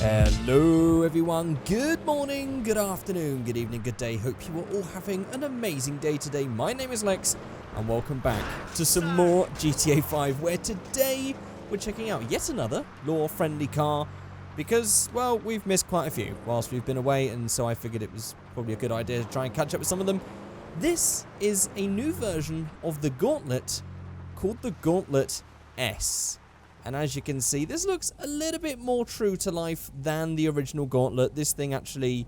Hello everyone, good morning, good afternoon, good evening, good day. Hope you are all having an amazing day today. My name is Lex and welcome back to some more GTA 5, where today we're checking out yet another law-friendly car because, well, we've missed quite a few whilst we've been away, and so I figured it was probably a good idea to try and catch up with some of them. This is a new version of the Gauntlet called the Gauntlet S. And as you can see, this looks a little bit more true to life than the original Gauntlet. This thing actually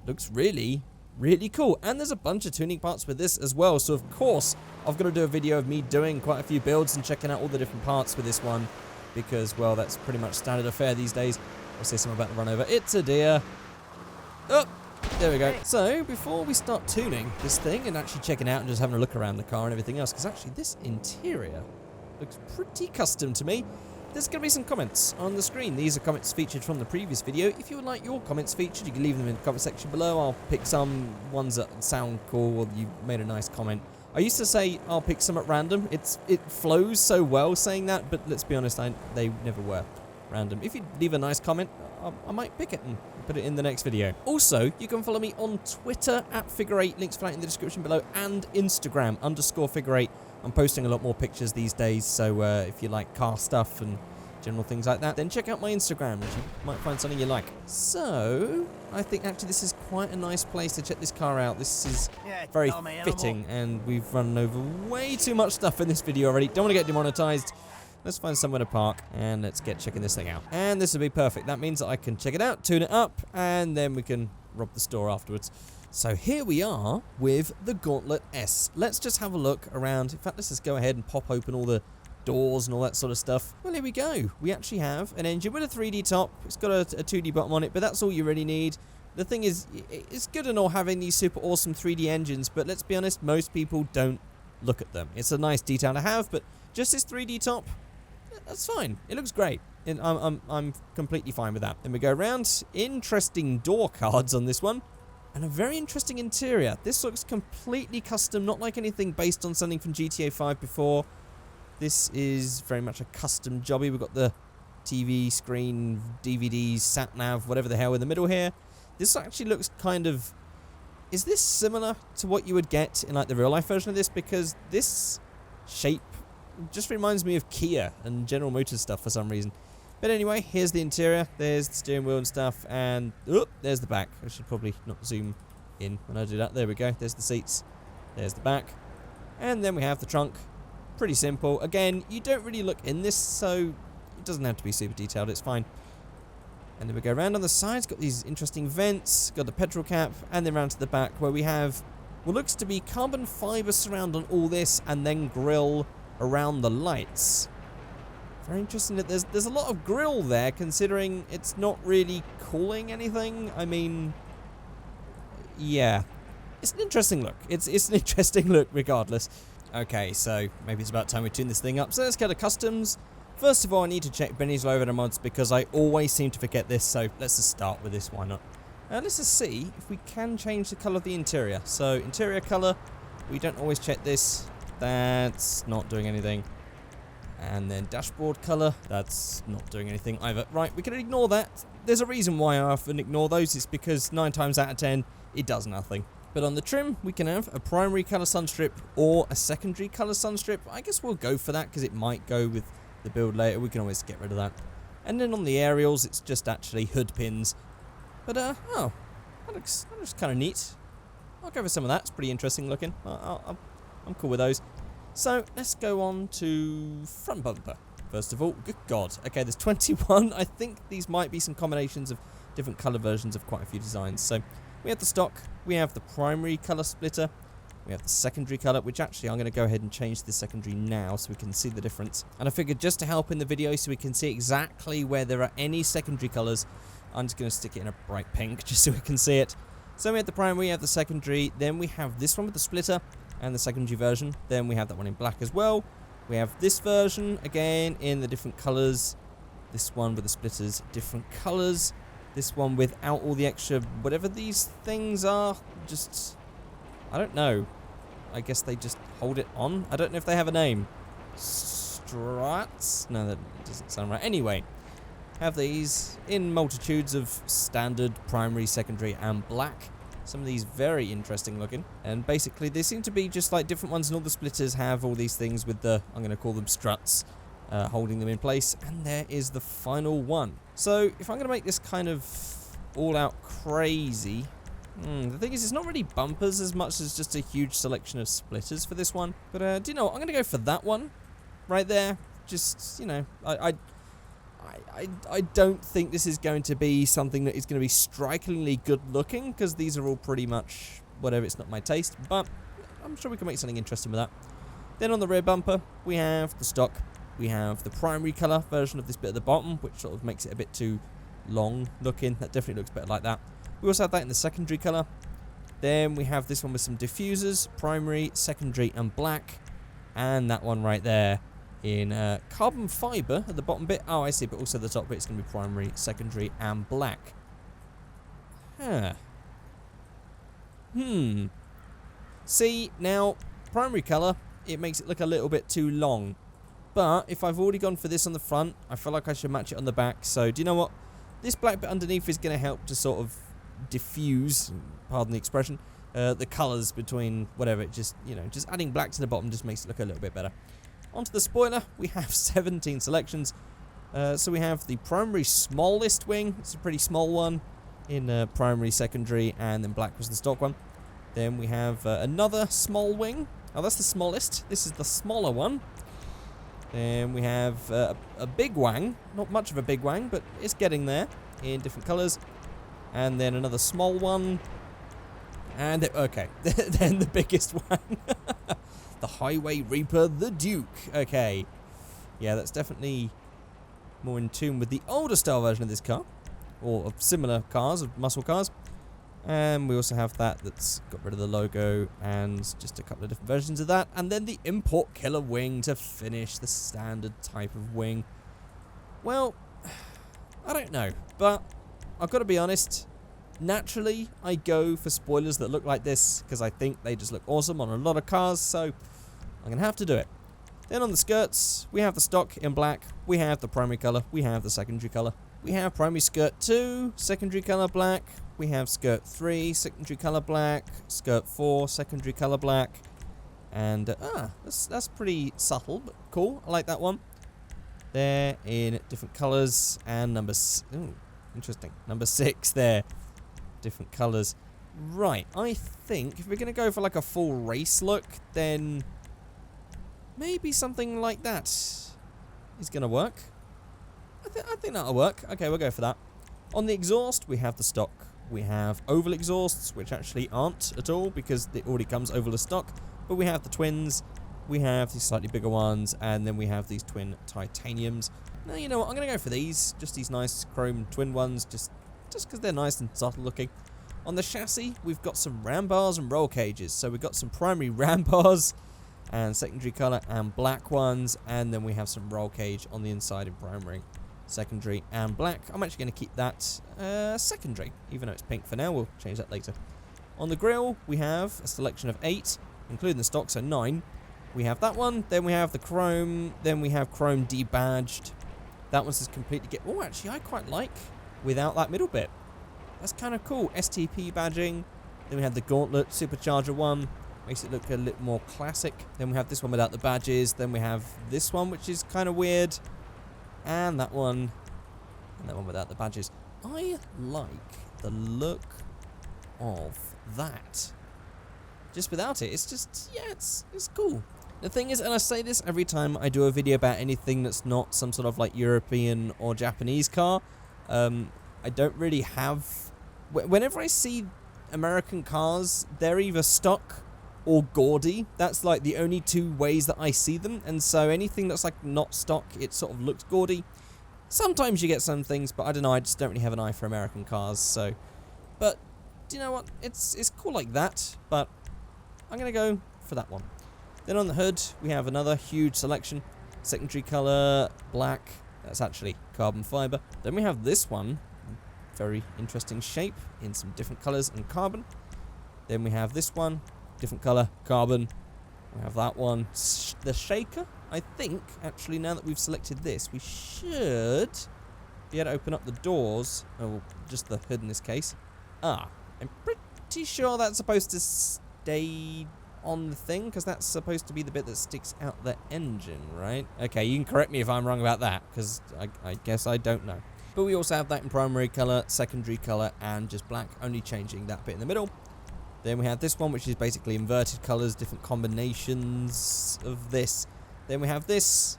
looks really, really cool. And there's a bunch of tuning parts with this as well. So, of course, I've got to do a video of me doing quite a few builds and checking out all the different parts with this one. Because, well, that's pretty much standard affair these days. I'll say something about the run over. It's a deer. Oh, there we go. So, before we start tuning this thing and actually checking out and just having a look around the car and everything else, because actually this interior looks pretty custom to me. There's going to be some comments on the screen. These are comments featured from the previous video. If you would like your comments featured, you can leave them in the comment section below. I'll pick some ones that sound cool or you made a nice comment. I used to say I'll pick some at random. It flows so well saying that, but let's be honest, they never were random. If you leave a nice comment, I might pick it and put it in the next video. Also, you can follow me on Twitter at Figureight, links for that in the description below, and Instagram _Figureight. I'm posting a lot more pictures these days, so if you like car stuff and general things like that, then check out my Instagram, which you might find something you like. So, I think actually this is quite a nice place to check this car out. This is very fitting, and we've run over way too much stuff in this video already. Don't want to get demonetized. Let's find somewhere to park, and let's get checking this thing out. And this will be perfect. That means that I can check it out, tune it up, and then we can rob the store afterwards. So here we are with the Gauntlet S. Let's just have a look around. In fact, let's just go ahead and pop open all the doors and all that sort of stuff. Well, here we go. We actually have an engine with a 3D top. It's got a 2D bottom on it, but that's all you really need. The thing is, it's good and all having these super awesome 3D engines, but let's be honest, most people don't look at them. It's a nice detail to have, but just this 3D top, that's fine. It looks great. And I'm completely fine with that. Then we go around. Interesting door cards on this one. And a very interesting interior. This looks completely custom, not like anything based on something from GTA 5 before. This is very much a custom jobby. We've got the TV screen, DVDs, sat-nav, whatever the hell in the middle here. This actually looks kind of... Is this similar to what you would get in like the real-life version of this? Because this shape just reminds me of Kia and General Motors stuff for some reason. But anyway, here's the interior. There's the steering wheel and stuff, and there's the back. I should probably not zoom in when I do that. There we go. There's the seats. There's the back. And then we have the trunk. Pretty simple. Again, you don't really look in this, so it doesn't have to be super detailed. It's fine. And then we go around on the sides. Got these interesting vents. Got the petrol cap. And then around to the back where we have what looks to be carbon fiber surround on all this, and then grille around the lights. Very interesting that there's a lot of grill there, considering it's not really cooling anything. I mean, yeah, it's an interesting look. It's an interesting look regardless. Okay, so maybe it's about time we tune this thing up. So let's go to customs. First of all, I need to check Benny's low over the mods because I always seem to forget this. So let's just start with this. Why not? Let's just see if we can change the color of the interior. So interior color, we don't always check this. That's not doing anything. And then dashboard color, that's not doing anything either. Right, we can ignore that. There's a reason why I often ignore those. It's because 9 times out of 10, it does nothing. But on the trim, we can have a primary color sunstrip or a secondary color sunstrip. I guess we'll go for that because it might go with the build later. We can always get rid of that. And then on the aerials, it's just actually hood pins. But, oh, that looks kind of neat. I'll go for some of that. It's pretty interesting looking. I'm cool with those. So, let's go on to front bumper. First of all, good God. Okay, there's 21. I think these might be some combinations of different color versions of quite a few designs. So, we have the stock. We have the primary color splitter. We have the secondary color, which actually I'm going to go ahead and change the secondary now so we can see the difference. And I figured just to help in the video so we can see exactly where there are any secondary colors, I'm just going to stick it in a bright pink just so we can see it. So we have the primary, we have the secondary, then we have this one with the splitter and the secondary version. Then we have that one in black as well. We have this version, again, in the different colors. This one with the splitters, different colors. This one without all the extra, whatever these things are, just, I don't know. I guess they just hold it on. I don't know if they have a name. Struts? No, that doesn't sound right. Anyway, Have these in multitudes of standard, primary, secondary, and black. Some of these very interesting looking. And basically, they seem to be just like different ones, and all the splitters have all these things with the, I'm going to call them struts, holding them in place. And there is the final one. So, if I'm going to make this kind of all-out crazy... the thing is, it's not really bumpers as much as just a huge selection of splitters for this one. But, do you know what? I'm going to go for that one right there. Just, you know, I don't think this is going to be something that is going to be strikingly good looking, because these are all pretty much whatever, it's not my taste, but I'm sure we can make something interesting with that. Then on the rear bumper, we have the stock, we have the primary colour version of this bit at the bottom, which sort of makes it a bit too long looking. That definitely looks better like that. We also have that in the secondary colour. Then we have this one with some diffusers, primary, secondary and black, and that one right there in carbon fibre at the bottom bit. Oh, I see, but also the top bit is going to be primary, secondary, and black. See, now, primary colour, it makes it look a little bit too long. But if I've already gone for this on the front, I feel like I should match it on the back. So, do you know what? This black bit underneath is going to help to sort of diffuse, pardon the expression, the colours between whatever. It just, you know, just adding black to the bottom just makes it look a little bit better. Onto the spoiler, we have 17 selections. So we have the primary smallest wing. It's a pretty small one in primary, secondary, and then black was the stock one. Then we have another small wing. Oh, that's the smallest. This is the smaller one. Then we have a big wang. Not much of a big wang, but it's getting there in different colours. And then another small one. And, okay, then the biggest wang. The Highway Reaper, the Duke. Okay. Yeah, that's definitely more in tune with the older style version of this car. Or of similar cars, of muscle cars. And we also have that that's got rid of the logo and just a couple of different versions of that. And then the import killer wing to finish the standard type of wing. Well, I don't know. But I've got to be honest. Naturally, I go for spoilers that look like this because I think they just look awesome on a lot of cars. So I'm going to have to do it. Then on the skirts, we have the stock in black. We have the primary colour. We have the secondary colour. We have primary skirt 2, secondary colour black. We have skirt 3, secondary colour black. Skirt 4, secondary colour black. And, that's pretty subtle, but cool. I like that one. They're in different colours. And interesting. Number 6 there. Different colours. Right, I think if we're going to go for like a full race look, then maybe something like that is going to work. I think that'll work. Okay, we'll go for that. On the exhaust, we have the stock. We have oval exhausts, which actually aren't at all because it already comes oval as stock. But we have the twins. We have these slightly bigger ones. And then we have these twin titaniums. Now, you know what? I'm going to go for these. Just these nice chrome twin ones. Just because they're nice and subtle looking. On the chassis, we've got some ram bars and roll cages. So we've got some primary ram bars and secondary colour and black ones. And then we have some roll cage on the inside in primary, secondary and black. I'm actually going to keep that secondary, even though it's pink for now. We'll change that later. On the grille, we have a selection of 8, including the stock, so 9. We have that one, then we have the chrome, then we have chrome debadged. That one's just completely Oh, actually, I quite like without that middle bit. That's kind of cool. STP badging. Then we have the Gauntlet Supercharger one. Makes it look a little more classic. Then we have this one without the badges. Then we have this one, which is kind of weird. And that one. And that one without the badges. I like the look of that. Just without it. It's just, yeah, it's cool. The thing is, and I say this every time I do a video about anything that's not some sort of like European or Japanese car. I don't really have... Whenever I see American cars, they're either stock or gaudy. That's like the only two ways that I see them. And so anything that's like not stock, it sort of looks gaudy. Sometimes you get some things, but I don't know, I just don't really have an eye for American cars, so... But, do you know what? It's cool like that, but I'm going to go for that one. Then on the hood, we have another huge selection. Secondary colour, black. That's actually carbon fibre. Then we have this one. Very interesting shape in some different colours and carbon. Then we have this one. Different colour, carbon. We have that one. The shaker, I think, actually, now that we've selected this, we should be able to open up the doors. Oh, just the hood in this case. I'm pretty sure that's supposed to stay on the thing, because that's supposed to be the bit that sticks out the engine, right? Okay, you can correct me if I'm wrong about that, because I guess I don't know. But we also have that in primary colour, secondary colour, and just black, only changing that bit in the middle. Then we have this one, which is basically inverted colours, different combinations of this. Then we have this,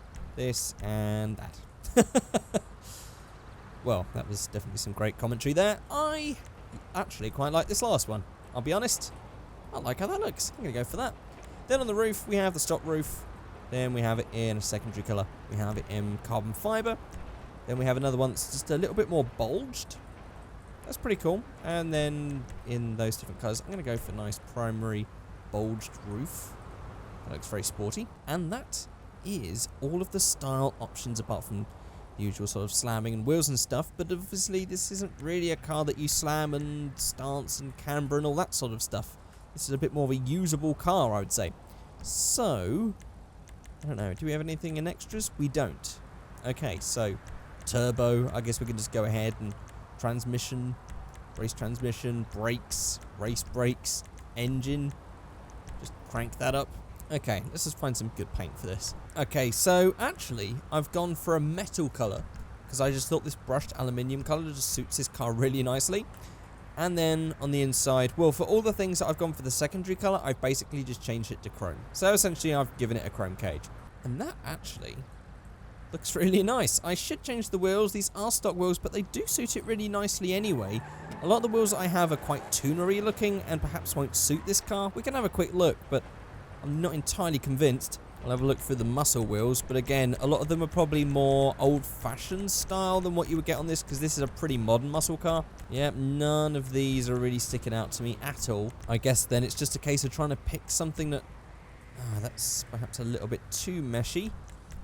and that. Well, that was definitely some great commentary there. I actually quite like this last one, I'll be honest. I like how that looks. I'm going to go for that. Then on the roof, we have the stock roof. Then we have it in a secondary colour. We have it in carbon fibre. Then we have another one that's just a little bit more bulged. That's pretty cool. And then in those different colours, I'm going to go for a nice primary bulged roof. That looks very sporty. And that is all of the style options apart from the usual sort of slamming and wheels and stuff. But obviously this isn't really a car that you slam and stance and camber and all that sort of stuff. This is a bit more of a usable car, I would say. So, I don't know. Do we have anything in extras? We don't. Okay, so turbo. I guess we can just go ahead and transmission, race transmission, brakes, race brakes, engine. Just crank that up. Okay, let's just find some good paint for this. Okay, so actually, I've gone for a metal colour because I just thought this brushed aluminium colour just suits this car really nicely. And then on the inside, well, for all the things that I've gone for the secondary colour, I've basically just changed it to chrome. So essentially, I've given it a chrome cage. And that actually looks really nice. I should change the wheels. These are stock wheels, but they do suit it really nicely anyway. A lot of the wheels that I have are quite tunery looking and perhaps won't suit this car. We can have a quick look, but I'm not entirely convinced. I'll have a look through the muscle wheels, but again, a lot of them are probably more old-fashioned style than what you would get on this, because this is a pretty modern muscle car. Yep, none of these are really sticking out to me at all. I guess then it's just a case of trying to pick something that... that's perhaps a little bit too meshy.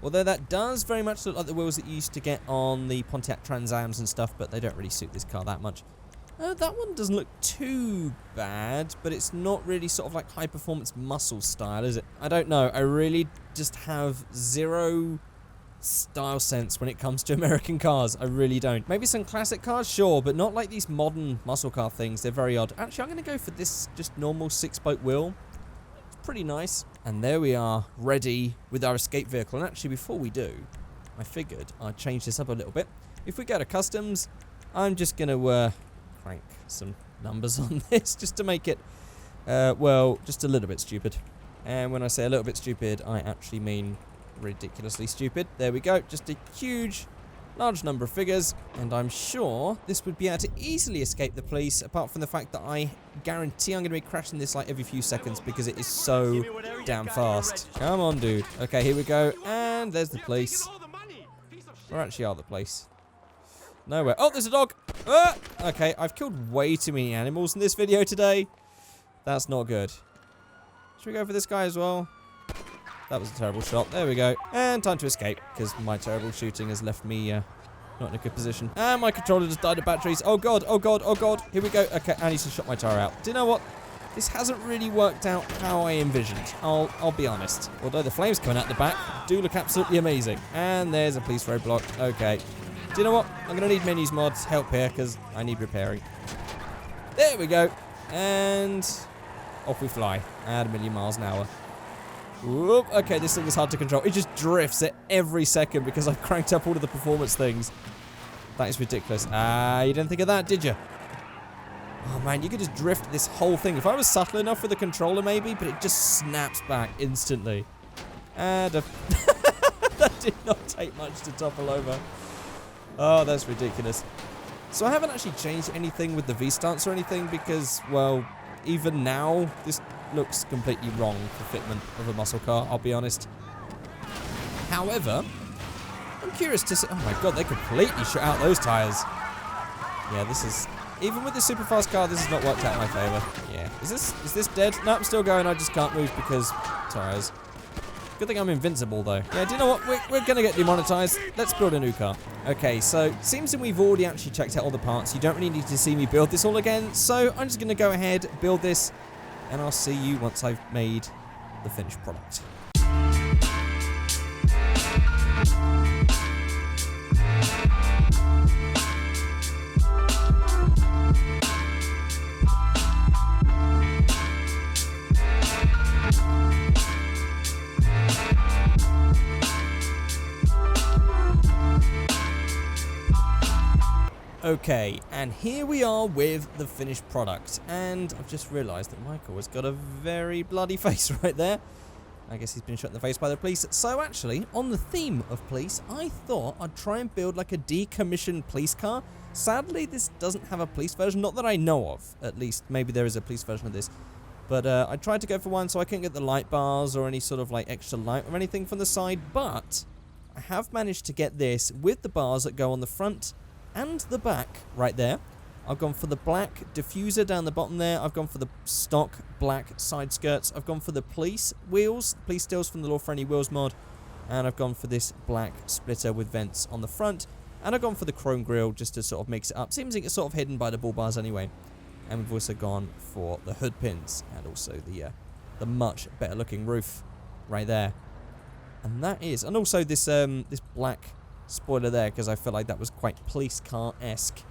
Although that does very much look like the wheels that you used to get on the Pontiac Trans Ams and stuff, but they don't really suit this car that much. That one doesn't look too bad, but it's not really sort of like high-performance muscle style, is it? I don't know. I really just have zero style sense when it comes to American cars. I really don't. Maybe some classic cars, sure, but not like these modern muscle car things. They're very odd. Actually, I'm going to go for this just normal 6-spoke wheel. It's pretty nice. And there we are, ready with our escape vehicle. And actually, before we do, I figured I'd change this up a little bit. If we go to customs, I'm just going to... crank some numbers on this just to make it, well, just a little bit stupid. And when I say a little bit stupid, I actually mean ridiculously stupid. There we go, just a huge, large number of figures, and I'm sure this would be able to easily escape the police, apart from the fact that I guarantee I'm going to be crashing this like every few seconds because it is so damn fast. Come on, dude. Okay, here we go, and there's the police. Where actually are the police? Nowhere. Oh, there's a dog. Okay, I've killed way too many animals in this video today. That's not good. Should we go for this guy as well? That was a terrible shot. There we go. And time to escape, because my terrible shooting has left me not in a good position. And my controller just died of batteries. Oh, God. Oh, God. Oh, God. Here we go. Okay, I need to shot my tire out. Do you know what? This hasn't really worked out how I envisioned. I'll be honest. Although the flames coming out the back do look absolutely amazing. And there's a police roadblock. Okay. Do you know what? I'm going to need menus mods help here because I need repairing. There we go. And off we fly at 1,000,000 miles an hour. Whoop. Okay, this thing is hard to control. It just drifts at every second because I've cranked up all of the performance things. That is ridiculous. You didn't think of that, did you? Oh, man, you could just drift this whole thing. If I was subtle enough with the controller, maybe, but it just snaps back instantly. And that did not take much to topple over. Oh, that's ridiculous. So I haven't actually changed anything with the V-stance or anything because, well, even now, this looks completely wrong for fitment of a muscle car, I'll be honest. However, I'm curious to see... Oh my God, they completely shut out those tyres. Yeah, this is... Even with the super fast car, this has not worked out in my favour. Yeah. Is this dead? No, I'm still going. I just can't move because tyres. Good thing I'm invincible, though. Yeah, do you know what? We're going to get demonetized. Let's build a new car. Okay, so seems that we've already actually checked out all the parts. You don't really need to see me build this all again. So I'm just going to go ahead, build this, and I'll see you once I've made the finished product. Okay, and here we are with the finished product, and I've just realised that Michael has got a very bloody face right there. I guess he's been shot in the face by the police. So actually, on the theme of police, I thought I'd try and build like a decommissioned police car. Sadly, this doesn't have a police version, not that I know of. At least, maybe there is a police version of this. But I tried to go for one, so I couldn't get the light bars or any sort of like extra light or anything from the side, but I have managed to get this with the bars that go on the front and the back right there. I've gone for the black diffuser down the bottom there. I've gone for the stock black side skirts. I've gone for the police wheels, police stills from the Law Friendly Wheels mod. And I've gone for this black splitter with vents on the front. And I've gone for the chrome grille just to sort of mix it up. Seems like it's sort of hidden by the bull bars anyway. And we've also gone for the hood pins and also the much better looking roof right there. And that is, and also this this black spoiler there, because I feel like that was quite police car-esque.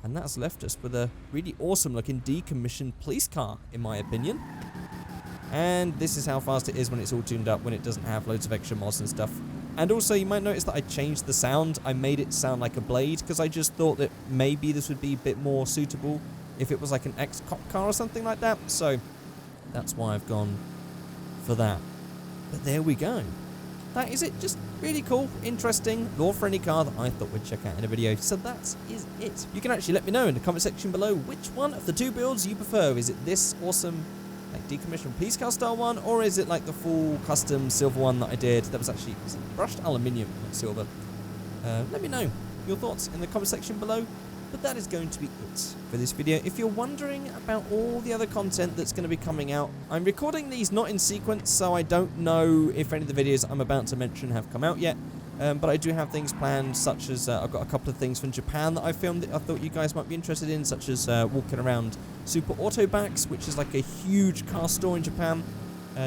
And that's left us with a really awesome looking decommissioned police car, in my opinion. And this is how fast it is when it's all tuned up, when it doesn't have loads of extra mods and stuff. And also, you might notice that I changed the sound. I made it sound like a blade, because I just thought that maybe this would be a bit more suitable if it was like an ex-cop car or something like that. So, that's why I've gone for that. But there we go. That is it. Just really cool, interesting, law-friendly car that I thought we'd check out in a video. So that is it. You can actually let me know in the comment section below which one of the two builds you prefer. Is it this awesome like decommissioned police car style one, or is it like the full custom silver one that I did? That was actually brushed aluminium, not silver. Let me know your thoughts in the comment section below. But that is going to be it for this video. If you're wondering about all the other content that's going to be coming out, I'm recording these not in sequence, so I don't know if any of the videos I'm about to mention have come out yet. But I do have things planned, such as I've got a couple of things from Japan that I filmed that I thought you guys might be interested in, such as walking around Super Autobacks, which is like a huge car store in Japan.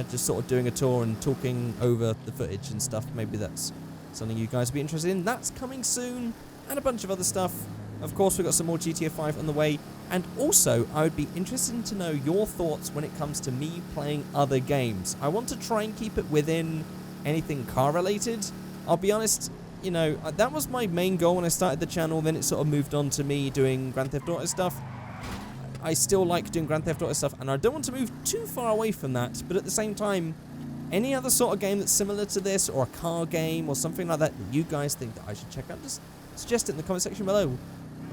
Just sort of doing a tour and talking over the footage and stuff. Maybe that's something you guys would be interested in. That's coming soon, and a bunch of other stuff. Of course, we've got some more GTA 5 on the way, and also, I would be interested to know your thoughts when it comes to me playing other games. I want to try and keep it within anything car-related. I'll be honest, you know, that was my main goal when I started the channel, then it sort of moved on to me doing Grand Theft Auto stuff. I still like doing Grand Theft Auto stuff, and I don't want to move too far away from that, but at the same time, any other sort of game that's similar to this, or a car game, or something like that you guys think that I should check out, just suggest it in the comment section below.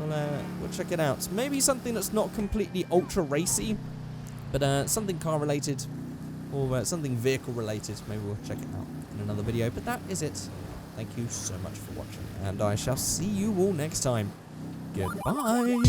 We'll check it out. Maybe something that's not completely ultra racy, but something car related or something vehicle related. Maybe we'll check it out in another video. But that is it. Thank you so much for watching, and I shall see you all next time. Goodbye.